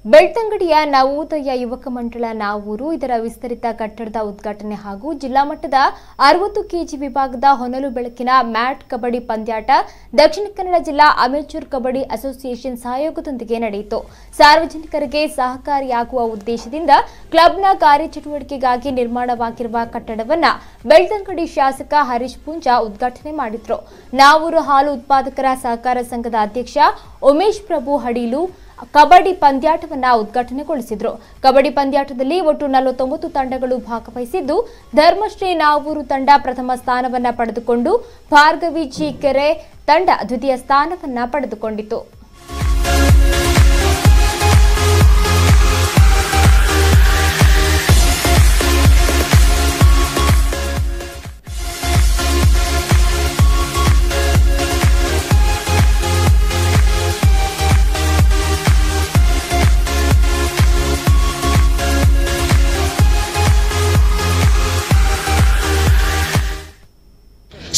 ಬೆಳ್ತಂಗಡಿಯ ನವೋದಯ ಯುವಕ ಮಂಡಳ ನಾವೂರು ಇದರ ವಿಸ್ತರಿತ ಕಟ್ಟಡದ ಉದ್ಘಾಟನೆ ಹಾಗೂ ಜಿಲ್ಲಾ ಮಟ್ಟದ 60 ಕೆಜಿ ವಿಭಾಗದ ಹೊನಲು ಬೆಳಕಿನ ಮ್ಯಾಟ್ ಕಬಡ್ಡಿ ಪಂದ್ಯಾಟ ದಕ್ಷಿಣ ಕನ್ನಡ ಜಿಲ್ಲಾ ಅಮೆಚೂರ್ ಕಬಡ್ಡಿ ಅಸೋಸಿಯೇಷನ್ ಸಹಯೋಗದೊಂದಿಗೆ ನಡೆಯಿತು. ಸಾರ್ವಜನಿಕರಿಗೆ ಸಹಕಾರಿಯಾಗುವ ಉದ್ದೇಶದಿಂದ ಕ್ಲಬ್ನ ಕಾರ್ಯಚಟುವಟಿಕೆಗಾಗಿ ನಿರ್ಮಾಣವಾಗಿರುವ ಕಟ್ಟಡವನ್ನು ಬೆಳ್ತಂಗಡಿ ಶಾಸಕ ಹರೀಶ್ ಪೂಂಜಾ ಉದ್ಘಾಟನೆ ಮಾಡಿದರು. ನಾವೂರು ಹಾಲು ಉತ್ಪಾದಕರ ಸಹಕಾರ ಸಂಘದ ಅಧ್ಯಕ್ಷ ಉಮೇಶ್ ಪ್ರಭು ಹಡೀಲು ಕಬಡ್ಡಿ ಪಂದ್ಯಾಟವನ್ನು ಉದ್ಘಾಟನೆಗೊಳಿಸಿದರು. ಕಬಡ್ಡಿ ಪಂದ್ಯಾಟದಲ್ಲಿ ಒಟ್ಟು 49 ತಂಡಗಳು ಭಾಗವಹಿಸಿದ್ದು, ಧರ್ಮಶ್ರೀ ನಾವೂರು ತಂಡ ಪ್ರಥಮ ಸ್ಥಾನವನ್ನು ಪಡೆದುಕೊಂಡು ಭಾರ್ಗವಿ ಜಿ ಕೆರೆ ತಂಡ ದ್ವಿತೀಯ ಸ್ಥಾನವನ್ನು ಪಡೆದುಕೊಂಡಿತು.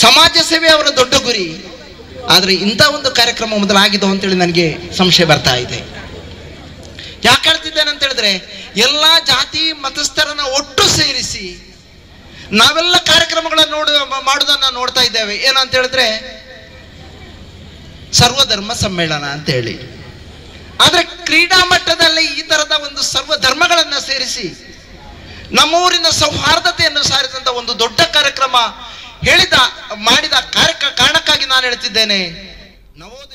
ಸಮಾಜ ಸೇವೆ ಅವರ ದೊಡ್ಡ ಗುರಿ. ಆದರೆ ಇಂಥ ಒಂದು ಕಾರ್ಯಕ್ರಮ ಮೊದಲಾಗಿದೆ ಅಂತೇಳಿ ನನಗೆ ಸಂಶಯ ಬರ್ತಾ ಇದೆ. ಯಾಕೆ ಹೇಳ್ತಿದ್ದೇನೆ ಅಂತ ಹೇಳಿದ್ರೆ, ಎಲ್ಲ ಜಾತಿ ಮತಸ್ಥರನ್ನ ಒಟ್ಟು ಸೇರಿಸಿ ನಾವೆಲ್ಲ ಕಾರ್ಯಕ್ರಮಗಳನ್ನು ಮಾಡೋದನ್ನ ನೋಡ್ತಾ ಇದ್ದೇವೆ. ಏನಂತ ಹೇಳಿದ್ರೆ ಸರ್ವಧರ್ಮ ಸಮ್ಮೇಳನ ಅಂತ ಹೇಳಿ. ಆದ್ರೆ ಕ್ರೀಡಾ ಮಟ್ಟದಲ್ಲಿ ಈ ತರದ ಒಂದು ಸರ್ವಧರ್ಮಗಳನ್ನ ಸೇರಿಸಿ ನಮ್ಮೂರಿನ ಸೌಹಾರ್ದತೆಯನ್ನು ಸಾರಿದಂತ ಒಂದು ದೊಡ್ಡ ಕಾರ್ಯಕ್ರಮ ಮಾಡಿದ ಕಾರಣಕ್ಕಾಗಿ ನಾನು ಹೇಳ್ತಿದ್ದೇನೆ, ನವೋದಯ